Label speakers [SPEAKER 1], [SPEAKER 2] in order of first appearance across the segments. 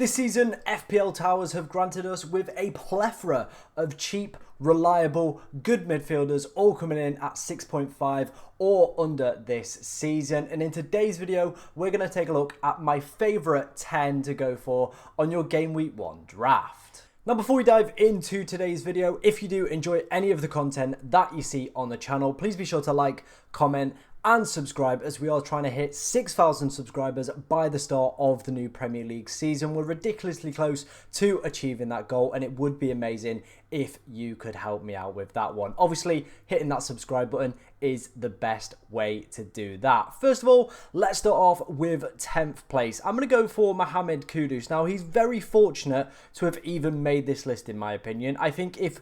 [SPEAKER 1] This season, FPL Towers have granted us with a plethora of cheap, reliable, good midfielders all coming in at 6.5 or under this season. And in today's video, we're going to take a look at my favourite 10 to go for on your Game Week 1 draft. Now, before we dive into today's video, if you do enjoy any of the content that you see on the channel, please be sure to like, comment, and subscribe, as we are trying to hit 6,000 subscribers by the start of the new Premier League season. We're ridiculously close to achieving that goal, and it would be amazing if you could help me out with that one. Obviously, hitting that subscribe button is the best way to do that. First of all, let's start off with 10th place. I'm going to go for Mohamed Kudus. Now, he's very fortunate to have even made this list, in my opinion. I think if,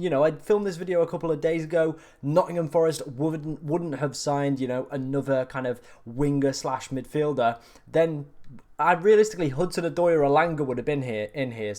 [SPEAKER 1] I'd filmed this video a couple of days ago, Nottingham Forest wouldn't have signed, another kind of winger slash midfielder, then realistically Hudson-Odoi or Elanga would have been in here.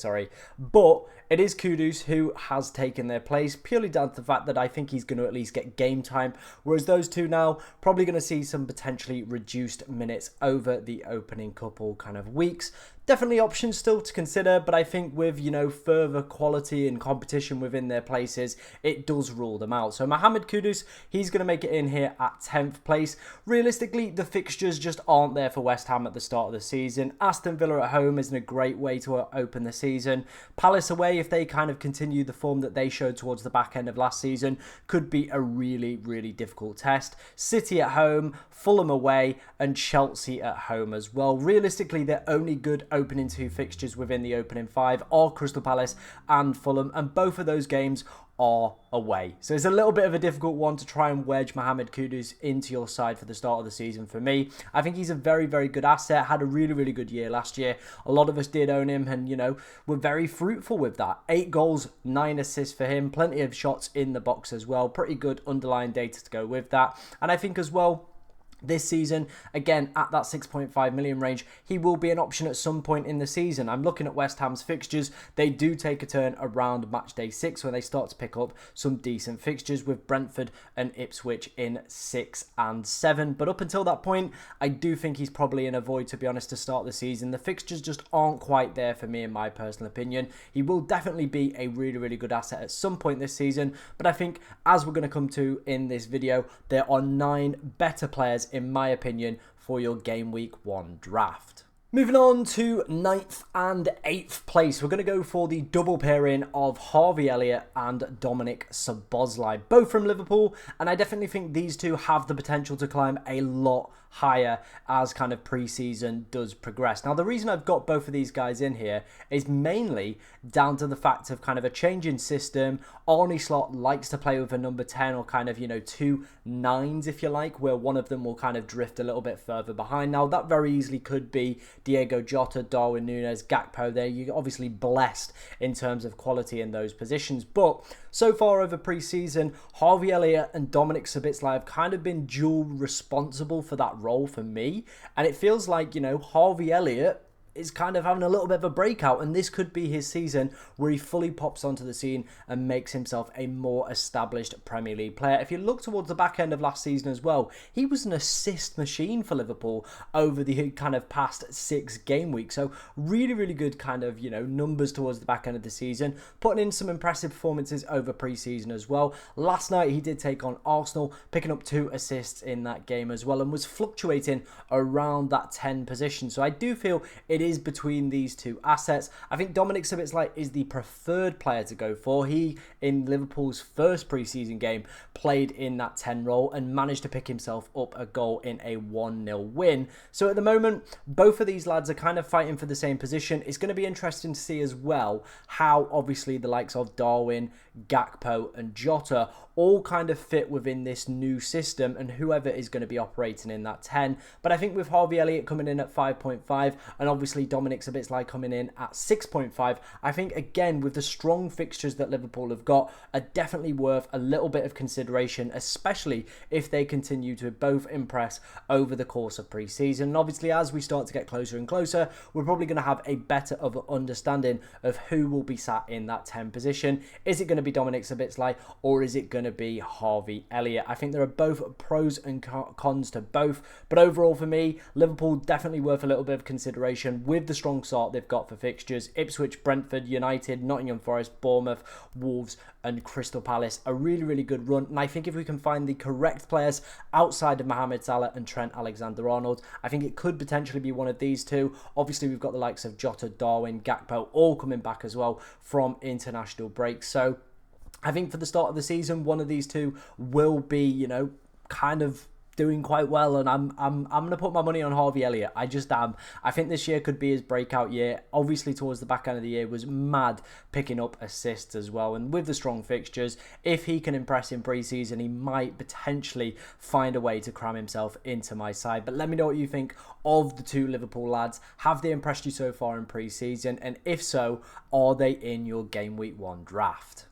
[SPEAKER 1] But it is Kudus who has taken their place, purely down to the fact that I think he's going to at least get game time, whereas those two now probably going to see some potentially reduced minutes over the opening couple kind of weeks. Definitely options still to consider, but I think with, further quality and competition within their places, it does rule them out. So Mohamed Kudus, he's going to make it in here at 10th place. Realistically, the fixtures just aren't there for West Ham at the start of the season. Aston Villa at home isn't a great way to open the season. Palace away, if they kind of continue the form that they showed towards the back end of last season, could be a really, really difficult test. City at home, Fulham away, and Chelsea at home as well. Realistically, their only good opening two fixtures within the opening five are Crystal Palace and Fulham, and both of those games are away. So it's a little bit of a difficult one to try and wedge Mohamed Kudus into your side for the start of the season for me. I think he's a very, very good asset. Had a really, really good year last year. A lot of us did own him and, were very fruitful with that. 8 goals, 9 assists for him. Plenty of shots in the box as well. Pretty good underlying data to go with that. And I think as well, this season, again, at that 6.5 million range, he will be an option at some point in the season. I'm looking at West Ham's fixtures. They do take a turn around match day 6 when they start to pick up some decent fixtures with Brentford and Ipswich in 6 and 7. But up until that point, I do think he's probably in a void, to be honest, to start the season. The fixtures just aren't quite there for me, in my personal opinion. He will definitely be a really, really good asset at some point this season. But I think, as we're going to come to in this video, there are 9 better players, in my opinion, for your Game Week 1 draft. Moving on to 9th and 8th place, we're going to go for the double pairing of Harvey Elliott and Dominic Szoboszlai, both from Liverpool, and I definitely think these two have the potential to climb a lot higher as kind of pre-season does progress. Now, the reason I've got both of these guys in here is mainly down to the fact of kind of a change in system. Arne Slot likes to play with a number 10 or kind of, 2 9s, if you like, where one of them will kind of drift a little bit further behind. Now, that very easily could be Diego Jota, Darwin Núñez, Gakpo there. You're obviously blessed in terms of quality in those positions. But so far over pre-season, Harvey Elliott and Dominic Szoboszlai have kind of been dual responsible for that role for me. And it feels like, Harvey Elliott is kind of having a little bit of a breakout, and this could be his season where he fully pops onto the scene and makes himself a more established Premier League player. If you look towards the back end of last season as well, he was an assist machine for Liverpool over the kind of past 6 game weeks. So really, really good kind of, numbers towards the back end of the season, putting in some impressive performances over pre-season as well. Last night he did take on Arsenal, picking up 2 assists in that game as well, and was fluctuating around that 10 position. So I do feel it is between these two assets. I think Dominic Szoboszlai is the preferred player to go for. He, in Liverpool's first pre-season game, played in that 10 role and managed to pick himself up a goal in a 1-0 win. So at the moment, both of these lads are kind of fighting for the same position. It's going to be interesting to see as well how obviously the likes of Darwin, Gakpo and Jota all kind of fit within this new system and whoever is going to be operating in that 10. But I think with Harvey Elliott coming in at 5.5 and obviously Dominic Szoboszlai coming in at 6.5, I think again with the strong fixtures that Liverpool have got are definitely worth a little bit of consideration, especially if they continue to both impress over the course of pre-season. And obviously as we start to get closer and closer, we're probably going to have a better of an understanding of who will be sat in that 10 position. Is it going to be Dominic Szoboszlai or is it going to be Harvey Elliott. I think there are both pros and cons to both, but overall for me, Liverpool definitely worth a little bit of consideration with the strong start they've got for fixtures. Ipswich, Brentford, United, Nottingham Forest, Bournemouth, Wolves and Crystal Palace. A really, really good run, and I think if we can find the correct players outside of Mohamed Salah and Trent Alexander-Arnold, I think it could potentially be one of these two. Obviously, we've got the likes of Jota, Darwin, Gakpo all coming back as well from international breaks. So I think for the start of the season, one of these two will be, you know, kind of doing quite well, and I'm going to put my money on Harvey Elliott. I just am. I think this year could be his breakout year. Obviously, towards the back end of the year, was mad picking up assists as well, and with the strong fixtures, if he can impress in pre-season, he might potentially find a way to cram himself into my side. But let me know what you think of the two Liverpool lads. Have they impressed you so far in pre-season, and if so, are they in your Game Week 1 draft?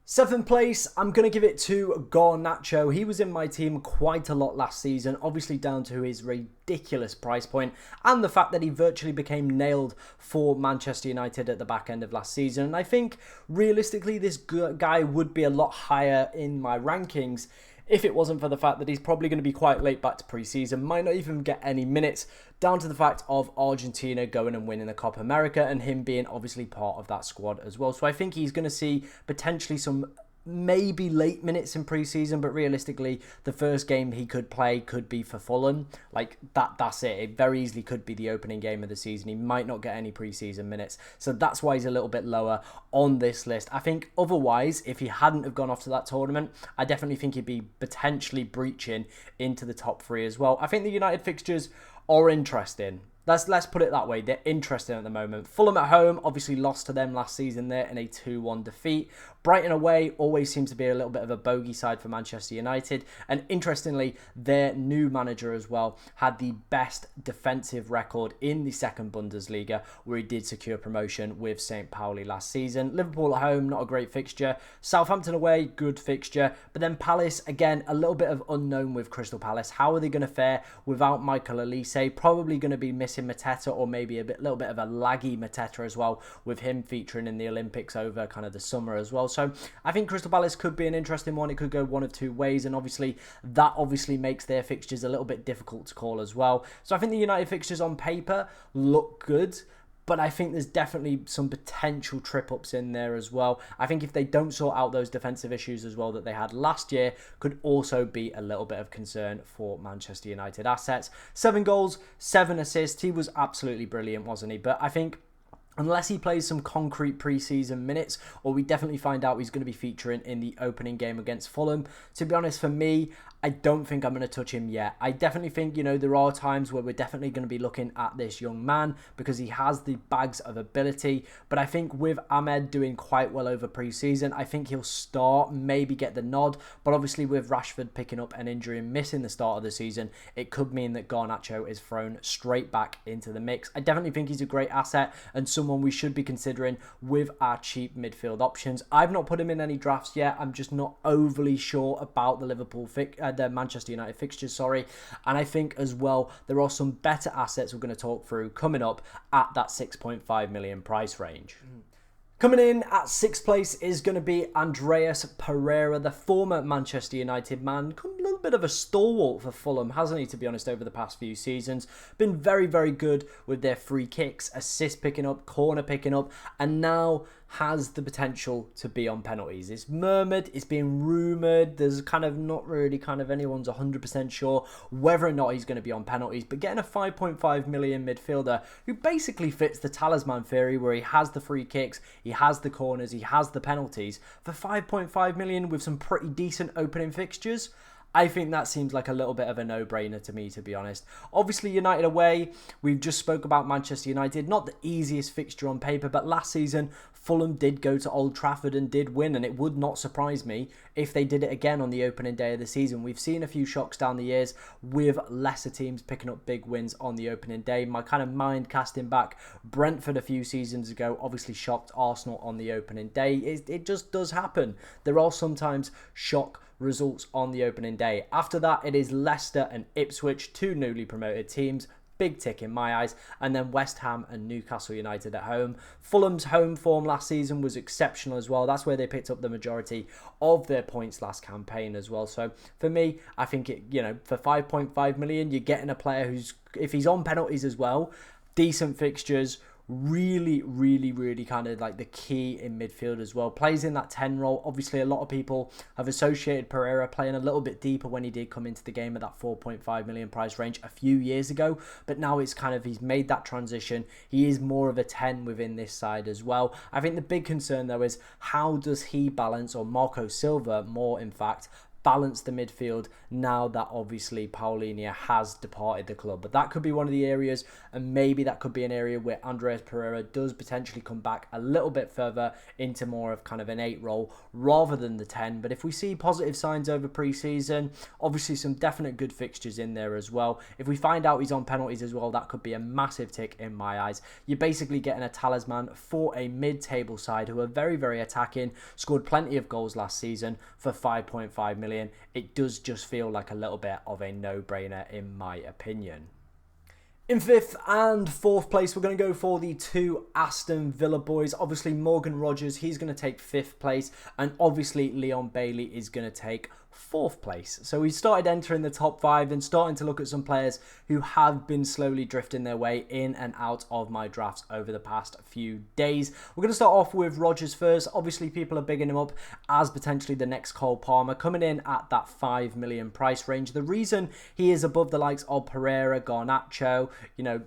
[SPEAKER 1] 7th place, I'm going to give it to Garnacho. He was in my team quite a lot last season, obviously down to his ridiculous price point and the fact that he virtually became nailed for Manchester United at the back end of last season. And I think realistically this guy would be a lot higher in my rankings if it wasn't for the fact that he's probably going to be quite late back to pre-season, might not even get any minutes, down to the fact of Argentina going and winning the Copa America and him being obviously part of that squad as well. So I think he's going to see potentially some maybe late minutes in pre-season, but realistically the first game he could play could be for Fulham. Like that's it. It very easily could be the opening game of the season. He might not get any pre-season minutes, so that's why he's a little bit lower on this list. I think otherwise, if he hadn't have gone off to that tournament, I definitely think he'd be potentially breaching into the top 3 as well. I think the United fixtures are interesting. Let's put it that way. They're interesting at the moment. Fulham at home, obviously lost to them last season there in a 2-1 defeat. Brighton away always seems to be a little bit of a bogey side for Manchester United. And interestingly, their new manager as well had the best defensive record in the second Bundesliga, where he did secure promotion with St. Pauli last season. Liverpool at home, not a great fixture. Southampton away, good fixture. But then Palace, again, a little bit of unknown with Crystal Palace. How are they going to fare without Michael Olise? Probably going to be missing Mateta, or maybe little bit of a laggy Mateta as well, with him featuring in the Olympics over kind of the summer as well. So I think Crystal Palace could be an interesting one. It could go one of two ways, and obviously that makes their fixtures a little bit difficult to call as well. So I think the United fixtures on paper look good, but I think there's definitely some potential trip-ups in there as well. I think if they don't sort out those defensive issues as well that they had last year, could also be a little bit of concern for Manchester United assets. 7 goals, 7 assists. He was absolutely brilliant, wasn't he? But I think unless he plays some concrete pre-season minutes, or we definitely find out he's going to be featuring in the opening game against Fulham, to be honest, for me, I don't think I'm going to touch him yet. I definitely think, you know, there are times where we're definitely going to be looking at this young man because he has the bags of ability. But I think with Ahmed doing quite well over pre-season, I think he'll start, maybe get the nod. But obviously with Rashford picking up an injury and missing the start of the season, it could mean that Garnacho is thrown straight back into the mix. I definitely think he's a great asset and someone we should be considering with our cheap midfield options. I've not put him in any drafts yet. I'm just not overly sure about the the Manchester United fixtures, and I think as well there are some better assets we're going to talk through coming up at that 6.5 million price range. Coming in at 6th place is going to be Andreas Pereira, the former Manchester United man. A little bit of a stalwart for Fulham, hasn't he, to be honest, over the past few seasons. Been very, very good with their free kicks, assist picking up, corner picking up, and now has the potential to be on penalties. It's murmured, it's being rumoured, there's kind of not really anyone's 100% sure whether or not he's going to be on penalties, but getting a 5.5 million midfielder who basically fits the talisman theory, where he has the free kicks, he has the corners, he has the penalties, for 5.5 million with some pretty decent opening fixtures, I think that seems like a little bit of a no-brainer to me, to be honest. Obviously, United away, we've just spoke about Manchester United. Not the easiest fixture on paper, but last season, Fulham did go to Old Trafford and did win, and it would not surprise me if they did it again on the opening day of the season. We've seen a few shocks down the years with lesser teams picking up big wins on the opening day. My kind of mind casting back, Brentford a few seasons ago obviously shocked Arsenal on the opening day. It just does happen. There are sometimes shock results on the opening day. After that, it is Leicester and Ipswich, two newly promoted teams. big tick in my eyes. And then West Ham and Newcastle United at home. Fulham's home form last season was exceptional as well. That's where they picked up the majority of their points last campaign as well. So for me, I think for 5.5 million, you're getting a player who's, if he's on penalties as well, decent fixtures, really kind of like the key in midfield as well. Plays in that 10 role. Obviously, a lot of people have associated Pereira playing a little bit deeper when he did come into the game at that 4.5 million price range a few years ago. But now it's kind of, he's made that transition. He is more of a 10 within this side as well. I think the big concern though is how does he balance, or Marco Silva more in fact, balance the midfield now that obviously Paulinho has departed the club. But that could be one of the areas, and maybe that could be an area where Andreas Pereira does potentially come back a little bit further into more of kind of an 8 role rather than the 10. But if we see positive signs over pre-season, obviously some definite good fixtures in there as well. If we find out he's on penalties as well, that could be a massive tick in my eyes. You're basically getting a talisman for a mid-table side who are very attacking, scored plenty of goals last season for 5.5 million. It does just feel like a little bit of a no-brainer in my opinion. In 5th and 4th place, we're going to go for the 2 Aston Villa boys. Obviously, Morgan Rogers, he's going to take 5th place. And obviously, Leon Bailey is going to take 4th place. So we started entering the top 5 and starting to look at some players who have been slowly drifting their way in and out of my drafts over the past few days. We're going to start off with Rogers first. Obviously, people are bigging him up as potentially the next Cole Palmer, coming in at that 5 million price range. The reason he is above the likes of Pereira, Garnacho,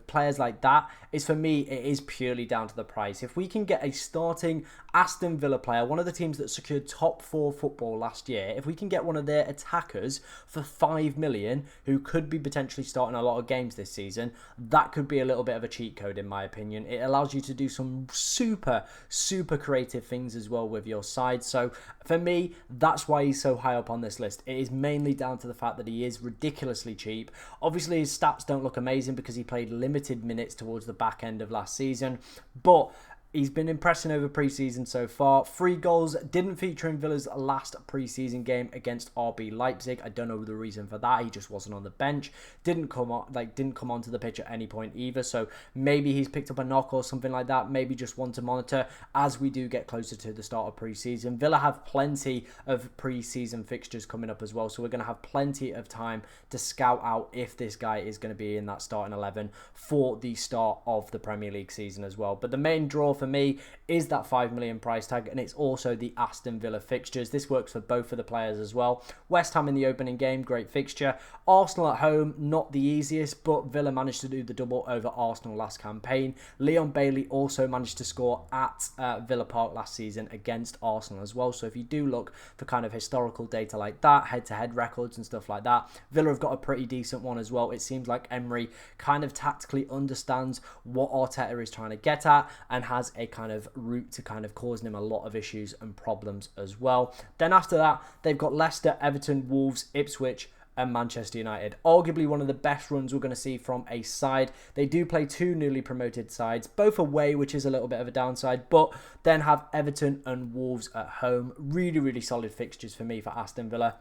[SPEAKER 1] players like that, is for me, it is purely down to the price. If we can get a starting Aston Villa player, one of the teams that secured top 4 football last year, if we can get one of their attackers for 5 million, who could be potentially starting a lot of games this season, that could be a little bit of a cheat code in my opinion. It allows you to do some super creative things as well with your side. So for me, that's why he's so high up on this list. It is mainly down to the fact that he is ridiculously cheap. Obviously his stats don't look amazing because he played limited minutes towards the back end of last season, but he's been impressing over pre-season so far. 3 goals, didn't feature in Villa's last pre-season game against RB Leipzig. I don't know the reason for that. He just wasn't on the bench. Didn't come onto the pitch at any point either. So maybe he's picked up a knock or something like that. Maybe just one to monitor as we do get closer to the start of pre-season. Villa have plenty of pre-season fixtures coming up as well. So we're going to have plenty of time to scout out if this guy is going to be in that starting 11 for the start of the Premier League season as well. But the main draw for me is that 5 million price tag, and it's also the Aston Villa fixtures. This works for both of the players as well. West Ham in the opening game, great fixture. Arsenal at home, not the easiest, but Villa managed to do the double over Arsenal last campaign. Leon Bailey also managed to score at Villa Park last season against Arsenal as well. So if you do look for kind of historical data like that, head-to-head records and stuff like that, Villa have got a pretty decent one as well. It seems like Emery kind of tactically understands what Arteta is trying to get at and has a kind of route to kind of causing him a lot of issues and problems as well. Then after that, they've got Leicester, Everton, Wolves, Ipswich and Manchester United. Arguably one of the best runs we're going to see from a side. They do play 2 newly promoted sides, both away, which is a little bit of a downside, but then have Everton and Wolves at home. Really solid fixtures for me for Aston Villa.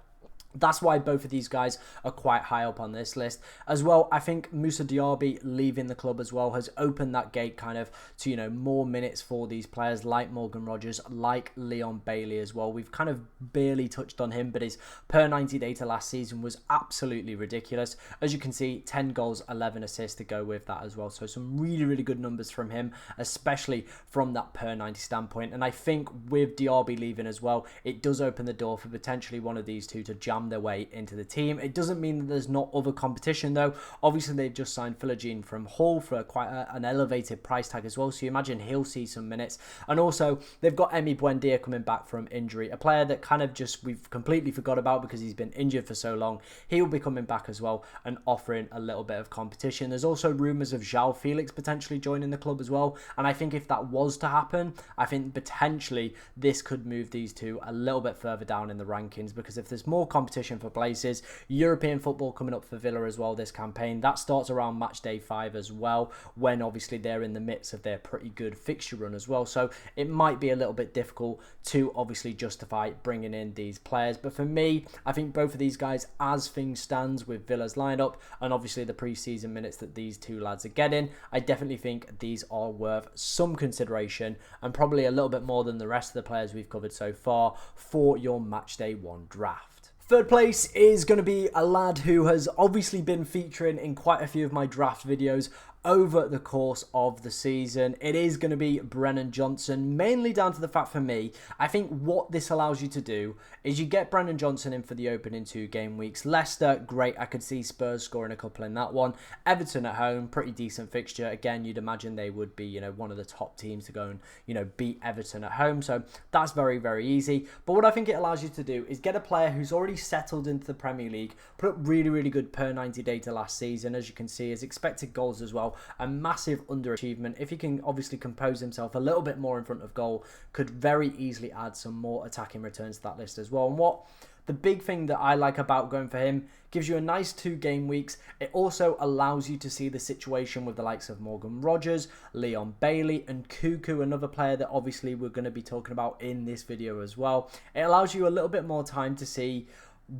[SPEAKER 1] That's why both of these guys are quite high up on this list. As well, I think Moussa Diaby leaving the club as well has opened that gate kind of to, more minutes for these players like Morgan Rogers, like Leon Bailey as well. We've kind of barely touched on him, but his per 90 data last season was absolutely ridiculous. As you can see, 10 goals, 11 assists to go with that as well. So some really good numbers from him, especially from that per 90 standpoint. And I think with Diaby leaving as well, it does open the door for potentially one of these two to jam their way into the team. It doesn't mean that there's not other competition though. Obviously they've just signed Philogene from Hull for quite an elevated price tag as well, so you imagine he'll see some minutes. And also they've got Emi Buendia coming back from injury, a player that kind of just we've completely forgot about because he's been injured for so long. He will be coming back as well and offering a little bit of competition. There's also rumours of João Felix potentially joining the club as well, and I think if that was to happen, I think potentially this could move these two a little bit further down in the rankings, because if there's more competition competition for places. European football coming up for Villa as well this campaign. That starts around match day 5 as well, when obviously they're in the midst of their pretty good fixture run as well. So it might be a little bit difficult to obviously justify bringing in these players. But for me, I think both of these guys, as things stands with Villa's lineup and obviously the pre-season minutes that these two lads are getting, I definitely think these are worth some consideration and probably a little bit more than the rest of the players we've covered so far for your match day 1 draft. Third place is going to be a lad who has obviously been featuring in quite a few of my draft videos over the course of the season. It is going to be Brennan Johnson, mainly down to the fact for me, I think what this allows you to do is you get Brennan Johnson in for the opening 2 game weeks. Leicester, great. I could see Spurs scoring a couple in that one. Everton at home, pretty decent fixture. Again, you'd imagine they would be, one of the top teams to go and, beat Everton at home. So that's very, very easy. But what I think it allows you to do is get a player who's already settled into the Premier League, put up really, really good per 90 data last season. As you can see, his expected goals as well, a massive underachievement. If he can obviously compose himself a little bit more in front of goal, could very easily add some more attacking returns to that list as well. And what the big thing that I like about going for him, gives you a nice 2 game weeks. It also allows you to see the situation with the likes of Morgan Rogers, Leon Bailey and Cuckoo, another player that obviously we're going to be talking about in this video as well. It allows you a little bit more time to see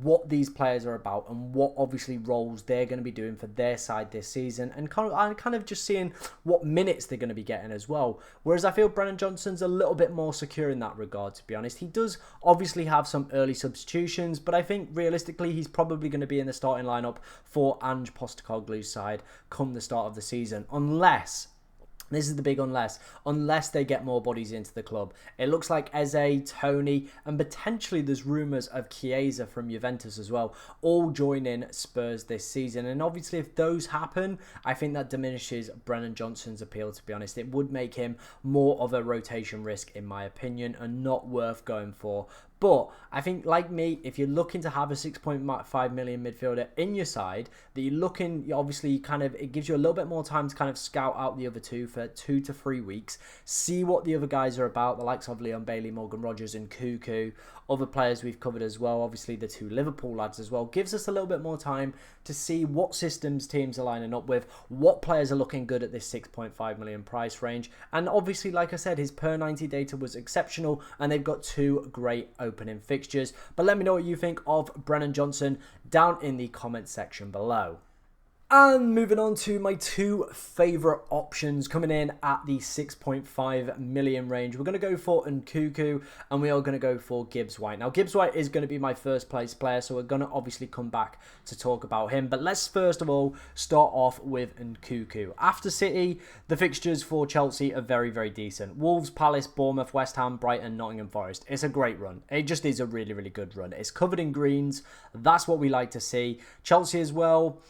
[SPEAKER 1] what these players are about and what obviously roles they're going to be doing for their side this season, and kind of just seeing what minutes they're going to be getting as well. Whereas I feel Brennan Johnson's a little bit more secure in that regard, to be honest. He does obviously have some early substitutions, but I think realistically he's probably going to be in the starting lineup for Ange Postecoglou's side come the start of the season, unless... This is the big unless they get more bodies into the club. It looks like Eze, Tony, and potentially there's rumours of Chiesa from Juventus as well, all joining Spurs this season. And obviously if those happen, I think that diminishes Brennan Johnson's appeal, to be honest. It would make him more of a rotation risk, in my opinion, and not worth going for. But I think, like me, if you're looking to have a 6.5 million midfielder in your side, that you're looking, obviously, it gives you a little bit more time to kind of scout out the other two for 2 to 3 weeks, see what the other guys are about, the likes of Leon Bailey, Morgan Rogers and Cuckoo, other players we've covered as well, obviously the 2 Liverpool lads as well, gives us a little bit more time to see what systems teams are lining up with, what players are looking good at this 6.5 million price range. And obviously, like I said, his per 90 data was exceptional and they've got 2 great opening fixtures. But let me know what you think of Brennan Johnson down in the comments section below. And moving on to my 2 favourite options coming in at the 6.5 million range. We're going to go for Nkuku and we are going to go for Gibbs White. Now, Gibbs White is going to be my first place player, so we're going to obviously come back to talk about him. But let's first of all start off with Nkuku. After City, the fixtures for Chelsea are very, very decent. Wolves, Palace, Bournemouth, West Ham, Brighton, Nottingham Forest. It's a great run. It just is a really, really good run. It's covered in greens. That's what we like to see. Chelsea as well.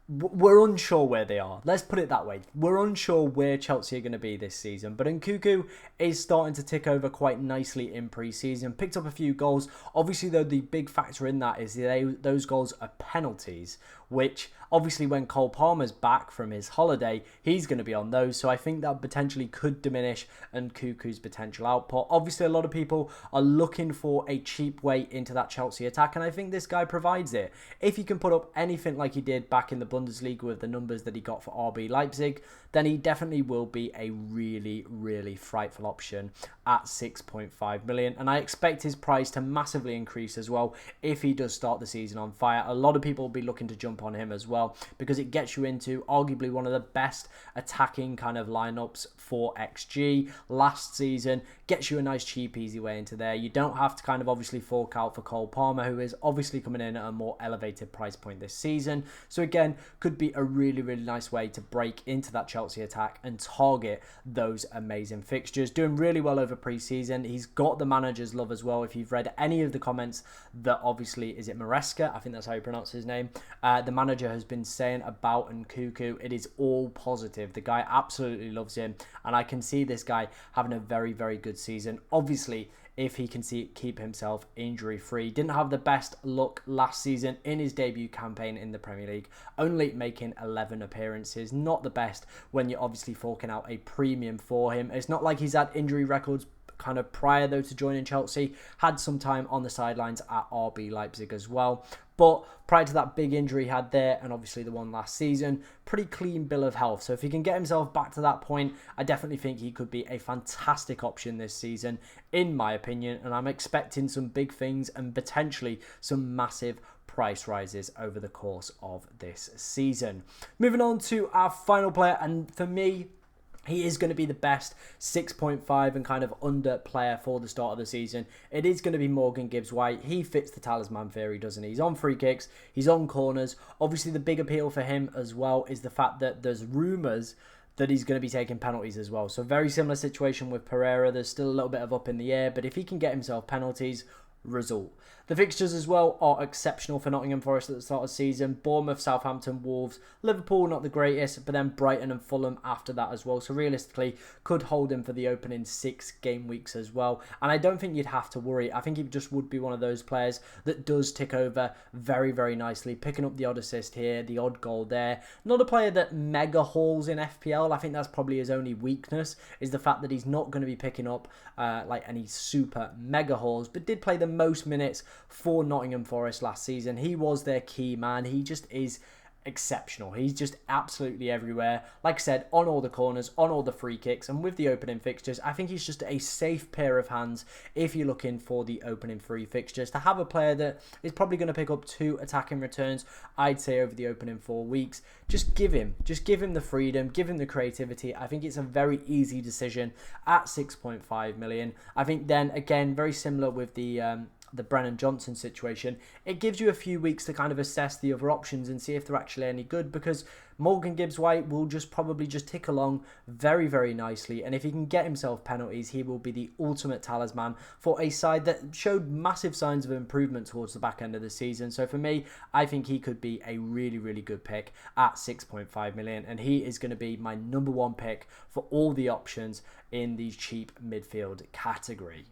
[SPEAKER 1] We're unsure where they are. Let's put it that way. We're unsure where Chelsea are going to be this season. But Nkuku is starting to tick over quite nicely in pre-season. Picked up a few goals. Obviously, though, the big factor in that is those goals are penalties, which obviously when Cole Palmer's back from his holiday, he's going to be on those. So I think that potentially could diminish Nkuku's potential output. Obviously, a lot of people are looking for a cheap way into that Chelsea attack, and I think this guy provides it. If he can put up anything like he did back in the Bundesliga with the numbers that he got for RB Leipzig, then he definitely will be a really, really frightful option at 6.5 million. And I expect his price to massively increase as well if he does start the season on fire. A lot of people will be looking to jump on him as well because it gets you into arguably one of the best attacking kind of lineups for XG last season. Gets you a nice, cheap, easy way into there. You don't have to kind of obviously fork out for Cole Palmer, who is obviously coming in at a more elevated price point this season. So again, could be a really, really nice way to break into that Chelsea attack and target those amazing fixtures. Doing really well over pre-season. He's got the manager's love as well. If you've read any of the comments that obviously, is it Maresca? I think that's how you pronounce his name. The manager has been saying about Nkuku, it is all positive. The guy absolutely loves him, and I can see this guy having a very, very good season. Obviously, if he can keep himself injury-free. Didn't have the best luck last season in his debut campaign in the Premier League, only making 11 appearances. Not the best when you're obviously forking out a premium for him. It's not like he's had injury records kind of prior though to joining Chelsea, had some time on the sidelines at RB Leipzig as well. But prior to that big injury he had there, and obviously the one last season, pretty clean bill of health. So if he can get himself back to that point, I definitely think he could be a fantastic option this season, in my opinion. And I'm expecting some big things and potentially some massive price rises over the course of this season. Moving on to our final player, and for me, he is going to be the best 6.5 and kind of under player for the start of the season. It is going to be Morgan Gibbs-White. He fits the talisman theory, doesn't he? He's on free kicks. He's on corners. Obviously, the big appeal for him as well is the fact that there's rumours that he's going to be taking penalties as well. So very similar situation with Pereira. There's still a little bit of up in the air, but if he can get himself penalties, result. The fixtures as well are exceptional for Nottingham Forest at the start of the season. Bournemouth, Southampton, Wolves, Liverpool, not the greatest, but then Brighton and Fulham after that as well. So realistically, could hold him for the opening 6 game weeks as well. And I don't think you'd have to worry. I think he just would be one of those players that does tick over very, very nicely, picking up the odd assist here, the odd goal there. Not a player that mega hauls in FPL. I think that's probably his only weakness, is the fact that he's not going to be picking up like any super mega hauls, but did play the most minutes for Nottingham Forest last season. He was their key man. He just is exceptional. He's just absolutely everywhere. Like I said, on all the corners, on all the free kicks, and with the opening fixtures, I think he's just a safe pair of hands if you're looking for the opening 3 fixtures. To have a player that is probably going to pick up 2 attacking returns, I'd say over the opening 4 weeks, just give him the freedom, give him the creativity. I think it's a very easy decision at 6.5 million. I think then again, very similar with the Brennan Johnson situation, it gives you a few weeks to kind of assess the other options and see if they're actually any good, because Morgan Gibbs-White will probably tick along very, very nicely, and if he can get himself penalties, he will be the ultimate talisman for a side that showed massive signs of improvement towards the back end of the season. So for me, I think he could be a really, really good pick at 6.5 million, and he is going to be my number 1 pick for all the options in the cheap midfield category.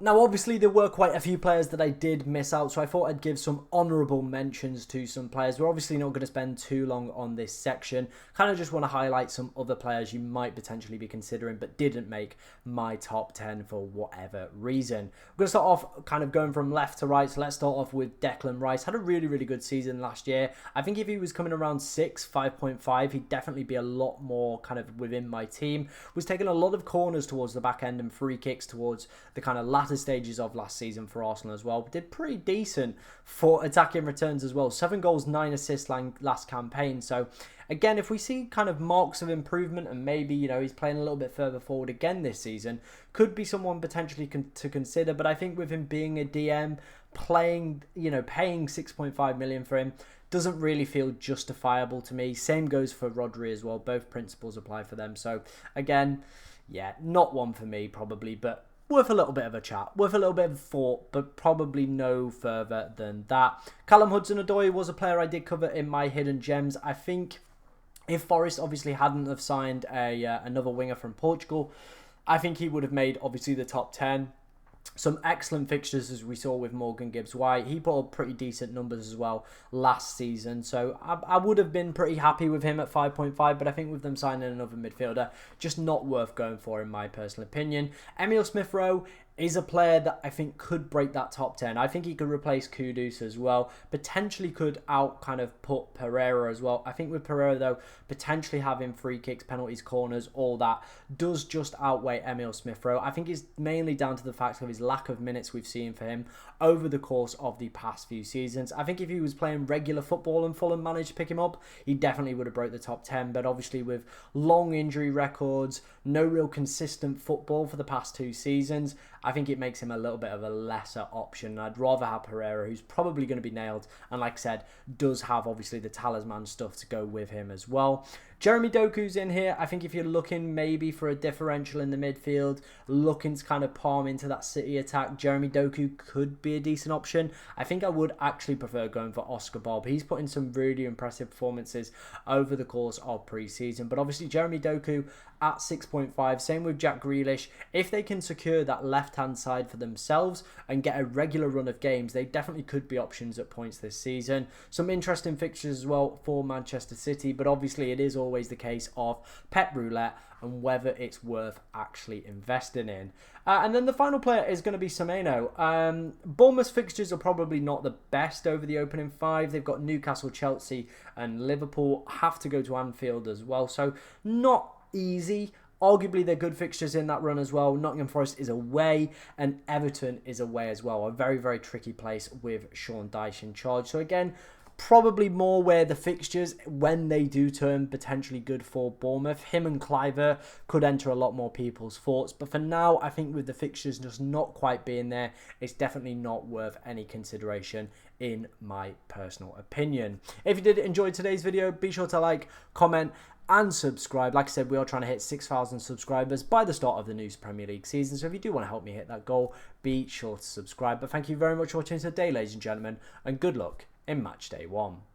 [SPEAKER 1] Now, obviously, there were quite a few players that I did miss out, so I thought I'd give some honourable mentions to some players. We're obviously not going to spend too long on this section. Kind of just want to highlight some other players you might potentially be considering but didn't make my top 10 for whatever reason. We're going to start off kind of going from left to right, so let's start off with Declan Rice. Had a really, really good season last year. I think if he was coming around 5.5, he'd definitely be a lot more kind of within my team. Was taking a lot of corners towards the back end and free kicks towards the kind of latter stages of last season for Arsenal as well. Did pretty decent for attacking returns as well. 7 goals, 9 assists last campaign. So again, if we see kind of marks of improvement and maybe, you know, he's playing a little bit further forward again this season, could be someone potentially to consider. But I think with him being a DM, paying 6.5 million for him doesn't really feel justifiable to me. Same goes for Rodri as well. Both principles apply for them. So again, yeah, not one for me probably, but worth a little bit of a chat, worth a little bit of thought, but probably no further than that. Callum Hudson-Odoi was a player I did cover in my hidden gems. I think if Forest obviously hadn't have signed another winger from Portugal, I think he would have made obviously the top 10. Some excellent fixtures as we saw with Morgan Gibbs-White. He put up pretty decent numbers as well last season. So I would have been pretty happy with him at 5.5. But I think with them signing another midfielder, just not worth going for in my personal opinion. Emile Smith-Rowe is a player that I think could break that top 10. I think he could replace Kudus as well. Potentially could put Pereira as well. I think with Pereira though, potentially having free kicks, penalties, corners, all that does just outweigh Emile Smith-Rowe. I think it's mainly down to the fact of his lack of minutes we've seen for him over the course of the past few seasons. I think if he was playing regular football and Fulham managed to pick him up, he definitely would have broke the top 10. But obviously with long injury records, no real consistent football for the past 2 seasons, I think it makes him a little bit of a lesser option. I'd rather have Pereira, who's probably going to be nailed, and like I said, does have obviously the talisman stuff to go with him as well. Jeremy Doku's in here. I think if you're looking maybe for a differential in the midfield, looking to kind of palm into that City attack, Jeremy Doku could be a decent option. I think I would actually prefer going for Oscar Bob. He's put in some really impressive performances over the course of pre-season. But obviously Jeremy Doku at 6.5, same with Jack Grealish. If they can secure that left-hand side for themselves and get a regular run of games, they definitely could be options at points this season. Some interesting fixtures as well for Manchester City, but obviously it is all always the case of pep roulette and whether it's worth actually investing in. And then the final player is going to be Semenyo. Bournemouth's fixtures are probably not the best over the opening 5. They've got Newcastle, Chelsea and Liverpool, have to go to Anfield as well. So not easy. Arguably, they're good fixtures in that run as well. Nottingham Forest is away and Everton is away as well. A very, very tricky place with Sean Dyche in charge. So again, probably more where the fixtures, when they do turn potentially good for Bournemouth, him and Cliver could enter a lot more people's thoughts. But for now, I think with the fixtures just not quite being there, it's definitely not worth any consideration in my personal opinion. If you did enjoy today's video, be sure to like, comment, and subscribe. Like I said, we are trying to hit 6,000 subscribers by the start of the new Premier League season. So if you do want to help me hit that goal, be sure to subscribe. But thank you very much for watching today, ladies and gentlemen, and good luck in match day 1.